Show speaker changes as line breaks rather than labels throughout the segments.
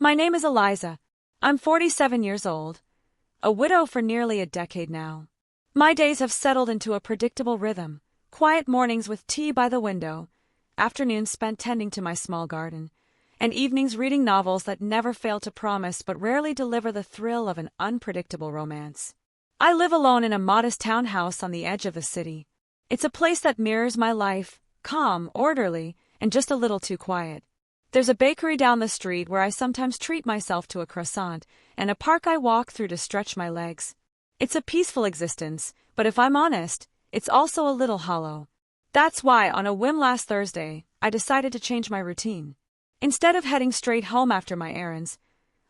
My name is Eliza. I'm 47 years old, a widow for nearly a decade now. My days have settled into a predictable rhythm, quiet mornings with tea by the window, afternoons spent tending to my small garden, and evenings reading novels that never fail to promise but rarely deliver the thrill of an unpredictable romance. I live alone in a modest townhouse on the edge of the city. It's a place that mirrors my life, calm, orderly, and just a little too quiet. There's a bakery down the street where I sometimes treat myself to a croissant, and a park I walk through to stretch my legs. It's a peaceful existence, but if I'm honest, it's also a little hollow. That's why, on a whim last Thursday, I decided to change my routine. Instead of heading straight home after my errands,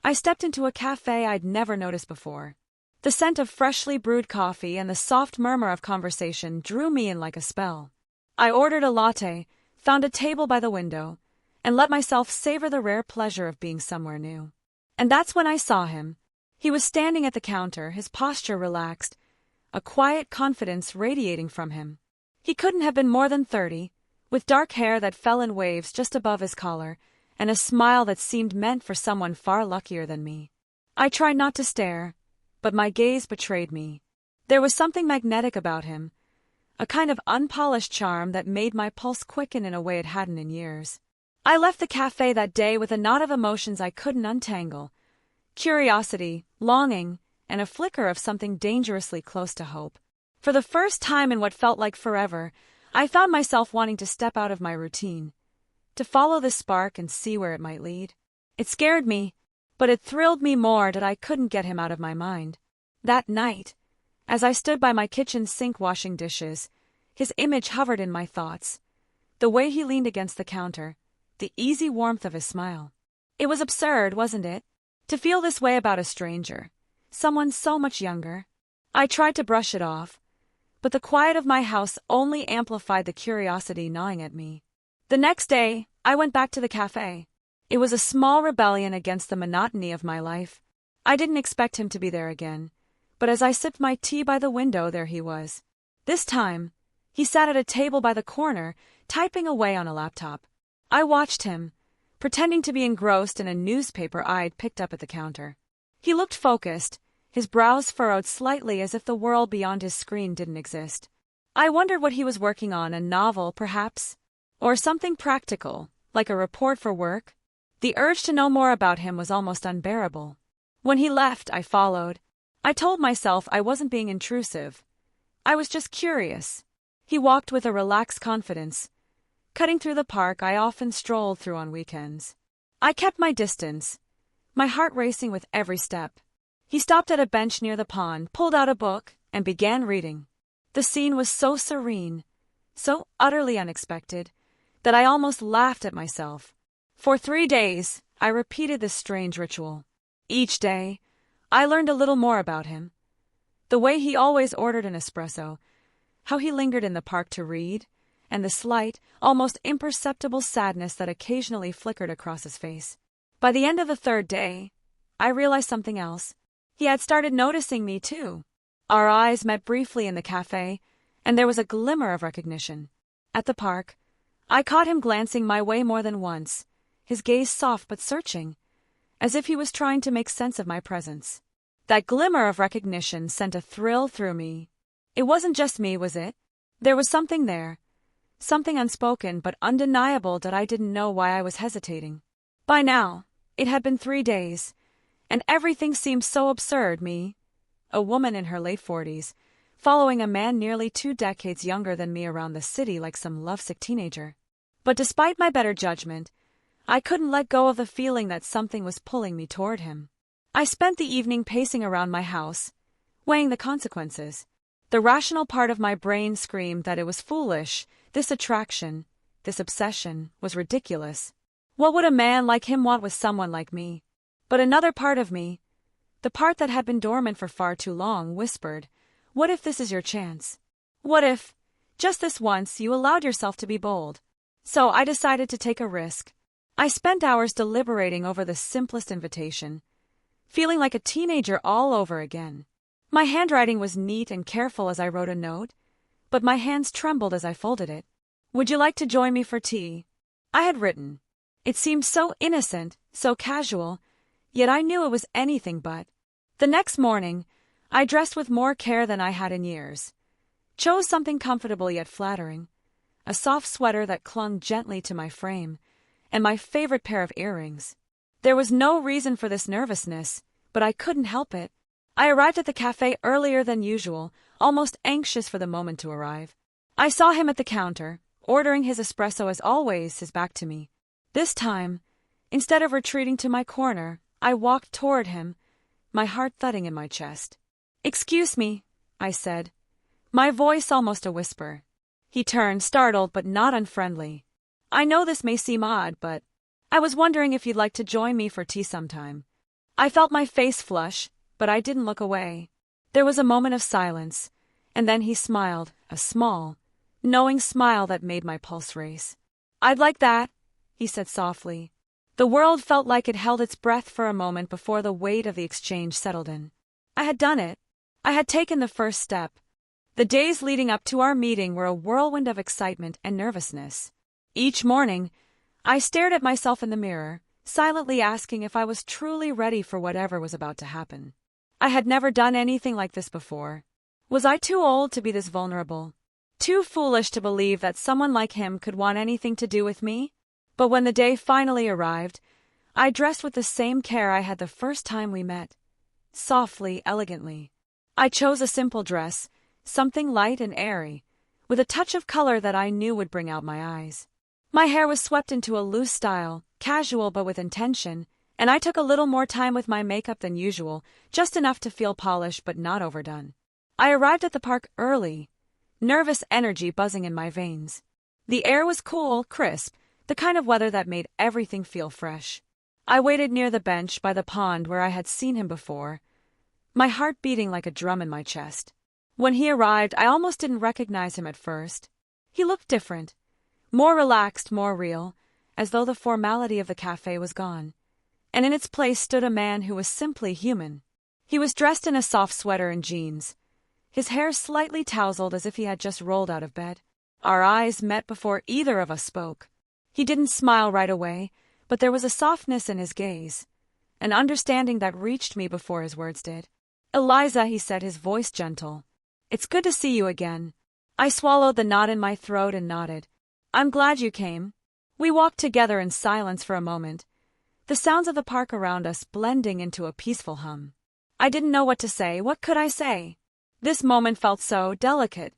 I stepped into a cafe I'd never noticed before. The scent of freshly brewed coffee and the soft murmur of conversation drew me in like a spell. I ordered a latte, found a table by the window, and let myself savor the rare pleasure of being somewhere new. And that's when I saw him. He was standing at the counter, his posture relaxed, a quiet confidence radiating from him. He couldn't have been more than 30, with dark hair that fell in waves just above his collar, and a smile that seemed meant for someone far luckier than me. I tried not to stare, but my gaze betrayed me. There was something magnetic about him, a kind of unpolished charm that made my pulse quicken in a way it hadn't in years. I left the cafe that day with a knot of emotions I couldn't untangle: curiosity, longing, and a flicker of something dangerously close to hope. For the first time in what felt like forever, I found myself wanting to step out of my routine, to follow this spark and see where it might lead. It scared me, but it thrilled me more that I couldn't get him out of my mind. That night, as I stood by my kitchen sink washing dishes, his image hovered in my thoughts. The way he leaned against the counter, the easy warmth of his smile. It was absurd, wasn't it? To feel this way about a stranger, someone so much younger. I tried to brush it off, but the quiet of my house only amplified the curiosity gnawing at me. The next day, I went back to the cafe. It was a small rebellion against the monotony of my life. I didn't expect him to be there again, but as I sipped my tea by the window, there he was. This time, he sat at a table by the corner, typing away on a laptop. I watched him, pretending to be engrossed in a newspaper I'd picked up at the counter. He looked focused, his brows furrowed slightly as if the world beyond his screen didn't exist. I wondered what he was working on, a novel, perhaps? Or something practical, like a report for work? The urge to know more about him was almost unbearable. When he left, I followed. I told myself I wasn't being intrusive. I was just curious. He walked with a relaxed confidence, cutting through the park I often strolled through on weekends. I kept my distance, my heart racing with every step. He stopped at a bench near the pond, pulled out a book, and began reading. The scene was so serene, so utterly unexpected, that I almost laughed at myself. For 3 days, I repeated this strange ritual. Each day, I learned a little more about him. The way he always ordered an espresso, how he lingered in the park to read, and the slight, almost imperceptible sadness that occasionally flickered across his face. By the end of the 3rd day, I realized something else. He had started noticing me too. Our eyes met briefly in the cafe, and there was a glimmer of recognition. At the park, I caught him glancing my way more than once, his gaze soft but searching, as if he was trying to make sense of my presence. That glimmer of recognition sent a thrill through me. It wasn't just me, was it? There was something there. Something unspoken but undeniable that I didn't know why I was hesitating. By now, it had been 3 days, and everything seemed so absurd. Me, a woman in her late 40s, following a man nearly 2 decades younger than me around the city like some lovesick teenager. But despite my better judgment, I couldn't let go of the feeling that something was pulling me toward him. I spent the evening pacing around my house, weighing the consequences. The rational part of my brain screamed that it was foolish. This attraction, this obsession, was ridiculous. What would a man like him want with someone like me? But another part of me, the part that had been dormant for far too long, whispered, what if this is your chance? What if, just this once, you allowed yourself to be bold? So I decided to take a risk. I spent hours deliberating over the simplest invitation, feeling like a teenager all over again. My handwriting was neat and careful as I wrote a note, but my hands trembled as I folded it. Would you like to join me for tea? I had written. It seemed so innocent, so casual, yet I knew it was anything but. The next morning, I dressed with more care than I had in years. Chose something comfortable yet flattering, a soft sweater that clung gently to my frame, and my favorite pair of earrings. There was no reason for this nervousness, but I couldn't help it. I arrived at the cafe earlier than usual, almost anxious for the moment to arrive. I saw him at the counter, ordering his espresso as always, his back to me. This time, instead of retreating to my corner, I walked toward him, my heart thudding in my chest. "Excuse me," I said, my voice almost a whisper. He turned, startled but not unfriendly. "I know this may seem odd, but I was wondering if you'd like to join me for tea sometime." I felt my face flush, but I didn't look away. There was a moment of silence, and then he smiled, a small, knowing smile that made my pulse race. "I'd like that," he said softly. The world felt like it held its breath for a moment before the weight of the exchange settled in. I had done it. I had taken the first step. The days leading up to our meeting were a whirlwind of excitement and nervousness. Each morning, I stared at myself in the mirror, silently asking if I was truly ready for whatever was about to happen. I had never done anything like this before. Was I too old to be this vulnerable? Too foolish to believe that someone like him could want anything to do with me? But when the day finally arrived, I dressed with the same care I had the first time we met. Softly, elegantly. I chose a simple dress, something light and airy, with a touch of color that I knew would bring out my eyes. My hair was swept into a loose style, casual but with intention, and I took a little more time with my makeup than usual, just enough to feel polished but not overdone. I arrived at the park early, nervous energy buzzing in my veins. The air was cool, crisp, the kind of weather that made everything feel fresh. I waited near the bench by the pond where I had seen him before, my heart beating like a drum in my chest. When he arrived, I almost didn't recognize him at first. He looked different, more relaxed, more real, as though the formality of the cafe was gone, and in its place stood a man who was simply human. He was dressed in a soft sweater and jeans, his hair slightly tousled as if he had just rolled out of bed. Our eyes met before either of us spoke. He didn't smile right away, but there was a softness in his gaze, an understanding that reached me before his words did. "Eliza," he said, his voice gentle. "It's good to see you again." I swallowed the knot in my throat and nodded. "I'm glad you came." We walked together in silence for a moment, the sounds of the park around us blending into a peaceful hum. I didn't know what to say. What could I say? This moment felt so delicate,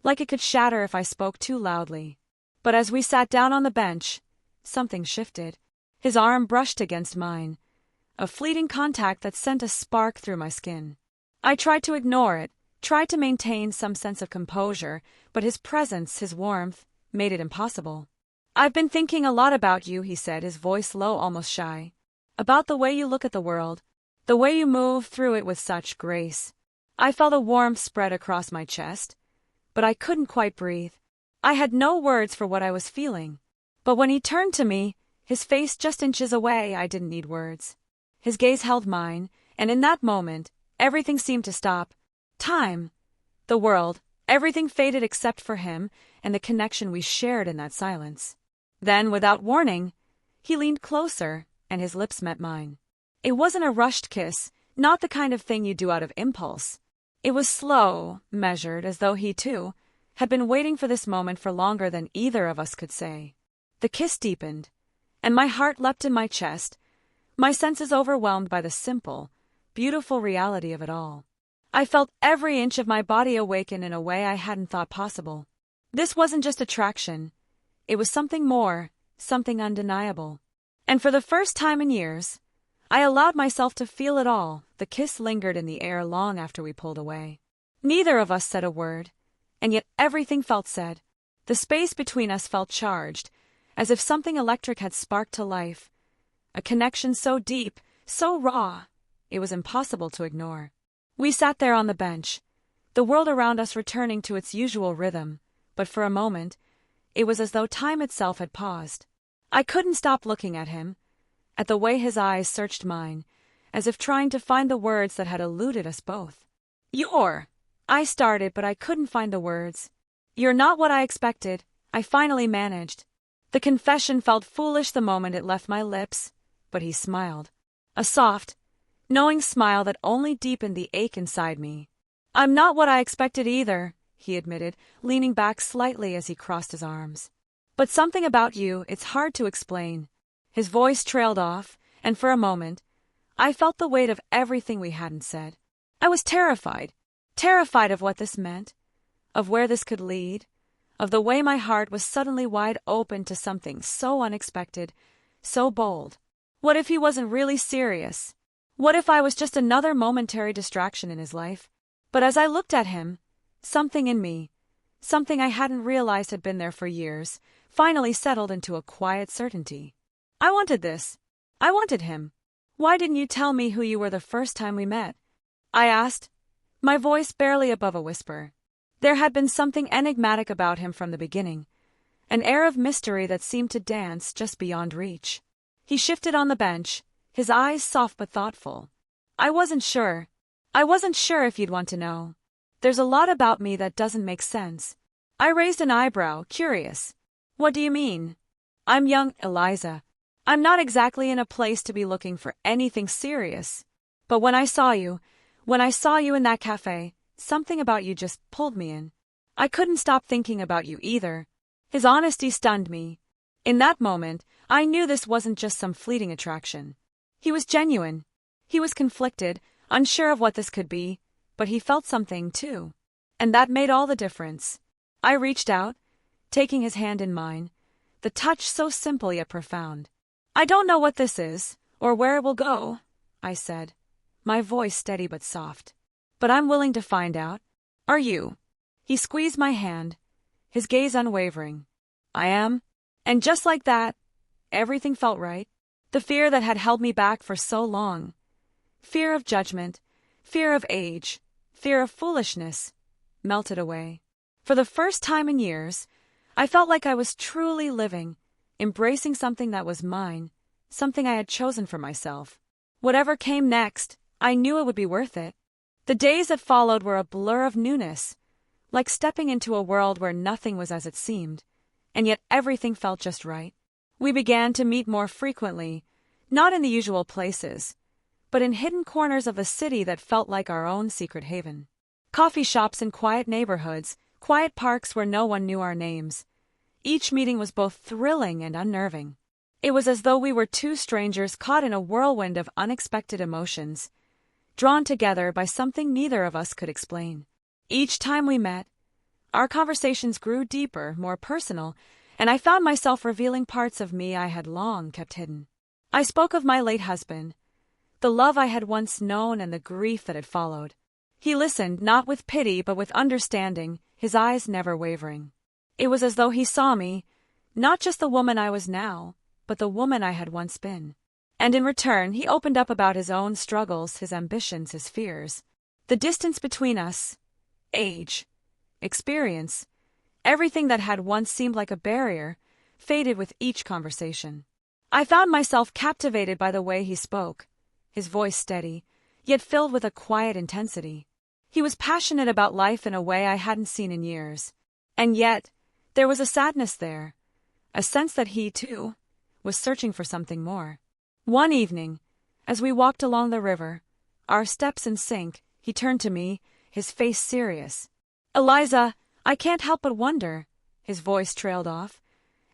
like it could shatter if I spoke too loudly. But as we sat down on the bench, something shifted. His arm brushed against mine, a fleeting contact that sent a spark through my skin. I tried to ignore it, tried to maintain some sense of composure, but his presence, his warmth, made it impossible. "I've been thinking a lot about you," he said, his voice low, almost shy. "About the way you look at the world, the way you move through it with such grace." I felt a warmth spread across my chest, but I couldn't quite breathe. I had no words for what I was feeling. But when he turned to me, his face just inches away, I didn't need words. His gaze held mine, and in that moment, everything seemed to stop. Time, the world, everything faded except for him and the connection we shared in that silence. Then, without warning, he leaned closer, and his lips met mine. It wasn't a rushed kiss, not the kind of thing you do out of impulse. It was slow, measured, as though he, too, had been waiting for this moment for longer than either of us could say. The kiss deepened, and my heart leapt in my chest, my senses overwhelmed by the simple, beautiful reality of it all. I felt every inch of my body awaken in a way I hadn't thought possible. This wasn't just attraction. It was something more, something undeniable. And for the first time in years, I allowed myself to feel it all. The kiss lingered in the air long after we pulled away. Neither of us said a word, and yet everything felt said. The space between us felt charged, as if something electric had sparked to life. A connection so deep, so raw, it was impossible to ignore. We sat there on the bench, the world around us returning to its usual rhythm, but for a moment, it was as though time itself had paused. I couldn't stop looking at him, at the way his eyes searched mine, as if trying to find the words that had eluded us both. I started, but I couldn't find the words. "You're not what I expected," I finally managed. The confession felt foolish the moment it left my lips, but he smiled. A soft, knowing smile that only deepened the ache inside me. "I'm not what I expected either," he admitted, leaning back slightly as he crossed his arms. "But something about you, it's hard to explain." His voice trailed off, and for a moment, I felt the weight of everything we hadn't said. I was terrified. Terrified of what this meant, of where this could lead, of the way my heart was suddenly wide open to something so unexpected, so bold. What if he wasn't really serious? What if I was just another momentary distraction in his life? But as I looked at him, something in me, something I hadn't realized had been there for years, finally settled into a quiet certainty. I wanted this. I wanted him. "Why didn't you tell me who you were the first time we met?" I asked, my voice barely above a whisper. There had been something enigmatic about him from the beginning, an air of mystery that seemed to dance just beyond reach. He shifted on the bench, his eyes soft but thoughtful. "I wasn't sure. I wasn't sure if you'd want to know. There's a lot about me that doesn't make sense." I raised an eyebrow, curious. "What do you mean?" "I'm young, Eliza. I'm not exactly in a place to be looking for anything serious. But when I saw you in that cafe, something about you just pulled me in. I couldn't stop thinking about you either." His honesty stunned me. In that moment, I knew this wasn't just some fleeting attraction. He was genuine. He was conflicted, unsure of what this could be, but he felt something too. And that made all the difference. I reached out, taking his hand in mine, the touch so simple yet profound. "I don't know what this is, or where it will go," I said, my voice steady but soft. "But I'm willing to find out. Are you?" He squeezed my hand, his gaze unwavering. "I am." And just like that, everything felt right. The fear that had held me back for so long, fear of judgment, fear of age, fear of foolishness, melted away. For the first time in years, I felt like I was truly living, embracing something that was mine, something I had chosen for myself. Whatever came next, I knew it would be worth it. The days that followed were a blur of newness, like stepping into a world where nothing was as it seemed, and yet everything felt just right. We began to meet more frequently, not in the usual places, but in hidden corners of the city that felt like our own secret haven. Coffee shops in quiet neighborhoods, quiet parks where no one knew our names. Each meeting was both thrilling and unnerving. It was as though we were two strangers caught in a whirlwind of unexpected emotions, drawn together by something neither of us could explain. Each time we met, our conversations grew deeper, more personal, and I found myself revealing parts of me I had long kept hidden. I spoke of my late husband, the love I had once known and the grief that had followed. He listened, not with pity but with understanding, his eyes never wavering. It was as though he saw me, not just the woman I was now, but the woman I had once been. And in return, he opened up about his own struggles, his ambitions, his fears. The distance between us, age, experience, everything that had once seemed like a barrier, faded with each conversation. I found myself captivated by the way he spoke, his voice steady, yet filled with a quiet intensity. He was passionate about life in a way I hadn't seen in years. And yet, there was a sadness there, a sense that he, too, was searching for something more. One evening, as we walked along the river, our steps in sync, he turned to me, his face serious. "Eliza, I can't help but wonder," his voice trailed off,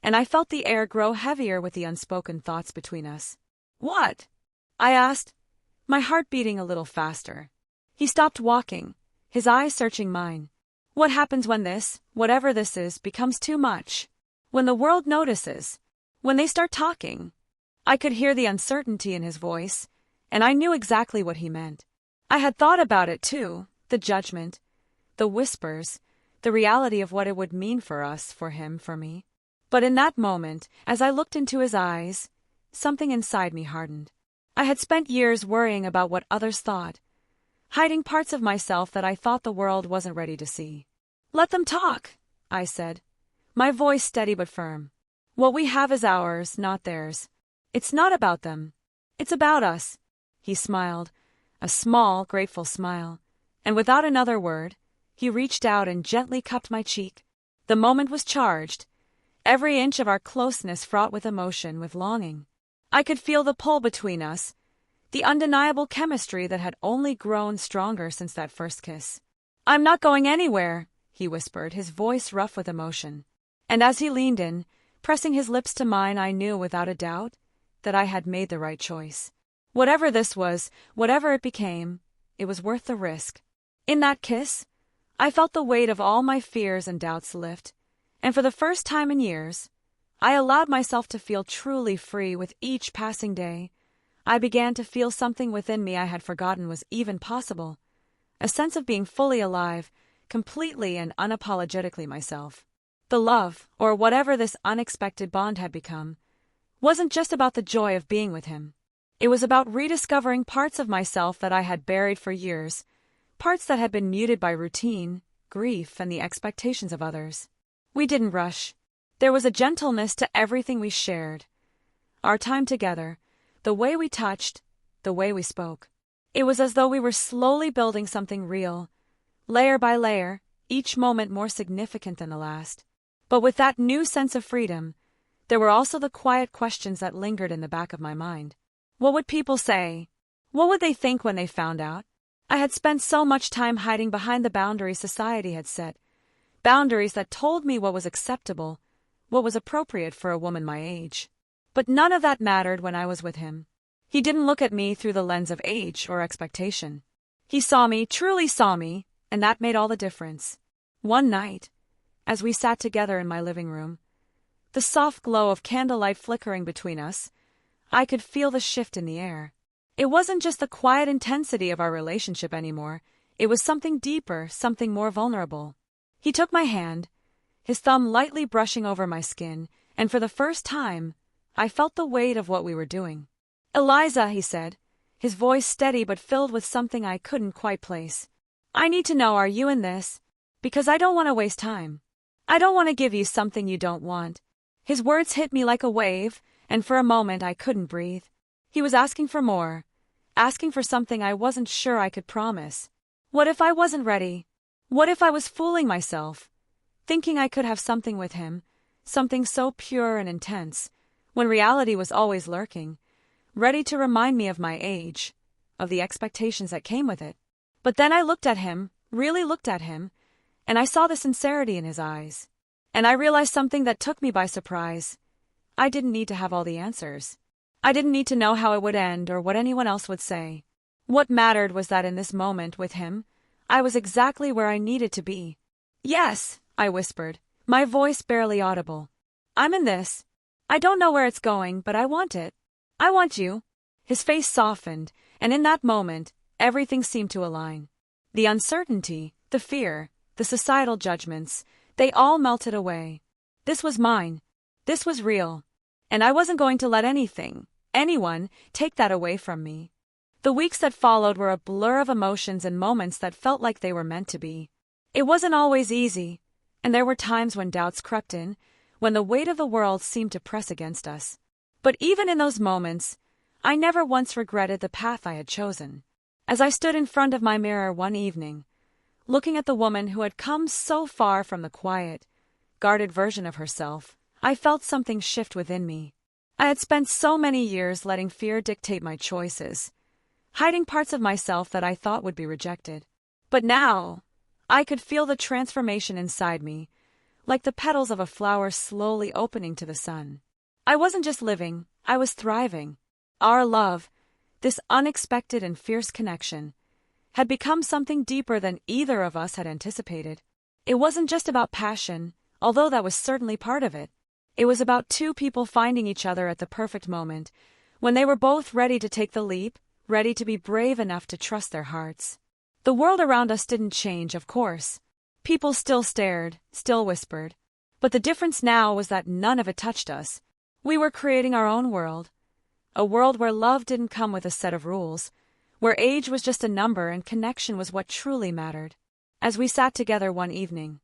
and I felt the air grow heavier with the unspoken thoughts between us. "What?" I asked, my heart beating a little faster. He stopped walking, his eyes searching mine. "What happens when this, whatever this is, becomes too much? When the world notices? When they start talking?" I could hear the uncertainty in his voice, and I knew exactly what he meant. I had thought about it too, the judgment, the whispers, the reality of what it would mean for us, for him, for me. But in that moment, as I looked into his eyes, something inside me hardened. I had spent years worrying about what others thought, hiding parts of myself that I thought the world wasn't ready to see. "Let them talk," I said, my voice steady but firm. "What we have is ours, not theirs. It's not about them. It's about us." He smiled, a small, grateful smile, and without another word, he reached out and gently cupped my cheek. The moment was charged, every inch of our closeness fraught with emotion, with longing. I could feel the pull between us, the undeniable chemistry that had only grown stronger since that first kiss. "I'm not going anywhere," he whispered, his voice rough with emotion. And as he leaned in, pressing his lips to mine, I knew without a doubt that I had made the right choice. Whatever this was, whatever it became, it was worth the risk. In that kiss, I felt the weight of all my fears and doubts lift, and for the first time in years, I allowed myself to feel truly free. With each passing day, I began to feel something within me I had forgotten was even possible, a sense of being fully alive, completely and unapologetically myself. The love, or whatever this unexpected bond had become, wasn't just about the joy of being with him. It was about rediscovering parts of myself that I had buried for years, parts that had been muted by routine, grief, and the expectations of others. We didn't rush. There was a gentleness to everything we shared. Our time together, the way we touched, the way we spoke. It was as though we were slowly building something real, layer by layer, each moment more significant than the last. But with that new sense of freedom, there were also the quiet questions that lingered in the back of my mind. What would people say? What would they think when they found out? I had spent so much time hiding behind the boundaries society had set, boundaries that told me what was acceptable, what was appropriate for a woman my age. But none of that mattered when I was with him. He didn't look at me through the lens of age or expectation. He saw me, truly saw me, and that made all the difference. One night, as we sat together in my living room, the soft glow of candlelight flickering between us, I could feel the shift in the air. It wasn't just the quiet intensity of our relationship anymore, it was something deeper, something more vulnerable. He took my hand, his thumb lightly brushing over my skin, and for the first time, I felt the weight of what we were doing. "Eliza," he said, his voice steady but filled with something I couldn't quite place. "I need to know, are you in this? Because I don't want to waste time. I don't want to give you something you don't want." His words hit me like a wave, and for a moment I couldn't breathe. He was asking for more, asking for something I wasn't sure I could promise. What if I wasn't ready? What if I was fooling myself, thinking I could have something with him, something so pure and intense, when reality was always lurking, ready to remind me of my age, of the expectations that came with it? But then I looked at him, really looked at him, and I saw the sincerity in his eyes. And I realized something that took me by surprise. I didn't need to have all the answers. I didn't need to know how it would end or what anyone else would say. What mattered was that in this moment with him, I was exactly where I needed to be. "Yes," I whispered, my voice barely audible. "I'm in this. I don't know where it's going, but I want it. I want you." His face softened, and in that moment, everything seemed to align. The uncertainty, the fear, the societal judgments, they all melted away. This was mine. This was real. And I wasn't going to let anything, anyone, take that away from me. The weeks that followed were a blur of emotions and moments that felt like they were meant to be. It wasn't always easy, and there were times when doubts crept in, when the weight of the world seemed to press against us. But even in those moments, I never once regretted the path I had chosen. As I stood in front of my mirror one evening, looking at the woman who had come so far from the quiet, guarded version of herself, I felt something shift within me. I had spent so many years letting fear dictate my choices, hiding parts of myself that I thought would be rejected. But now, I could feel the transformation inside me, like the petals of a flower slowly opening to the sun. I wasn't just living, I was thriving. Our love, this unexpected and fierce connection, had become something deeper than either of us had anticipated. It wasn't just about passion, although that was certainly part of it. It was about two people finding each other at the perfect moment, when they were both ready to take the leap, ready to be brave enough to trust their hearts. The world around us didn't change, of course. People still stared, still whispered. But the difference now was that none of it touched us. We were creating our own world. A world where love didn't come with a set of rules, where age was just a number and connection was what truly mattered. As we sat together one evening,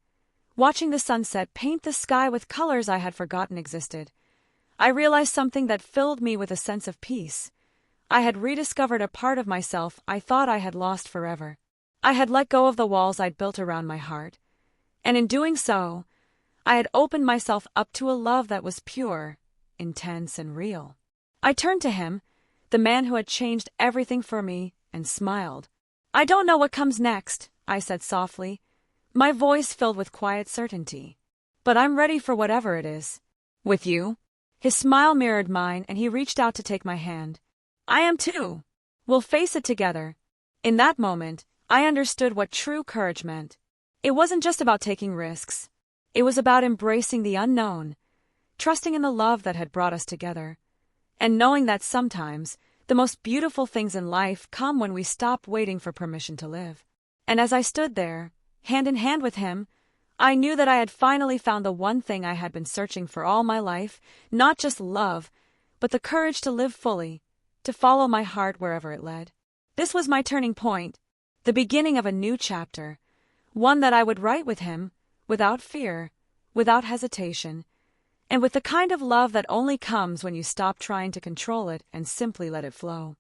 watching the sunset paint the sky with colors I had forgotten existed, I realized something that filled me with a sense of peace. I had rediscovered a part of myself I thought I had lost forever. I had let go of the walls I'd built around my heart, and in doing so, I had opened myself up to a love that was pure, intense, and real. I turned to him, the man who had changed everything for me, and smiled. "I don't know what comes next," I said softly, my voice filled with quiet certainty. "But I'm ready for whatever it is." "With you?" His smile mirrored mine, and he reached out to take my hand. "I am too. We'll face it together." In that moment, I understood what true courage meant. It wasn't just about taking risks. It was about embracing the unknown, trusting in the love that had brought us together, and knowing that sometimes the most beautiful things in life come when we stop waiting for permission to live. And as I stood there, hand in hand with him, I knew that I had finally found the one thing I had been searching for all my life, not just love, but the courage to live fully, to follow my heart wherever it led. This was my turning point, the beginning of a new chapter, one that I would write with him, without fear, without hesitation, and with the kind of love that only comes when you stop trying to control it and simply let it flow.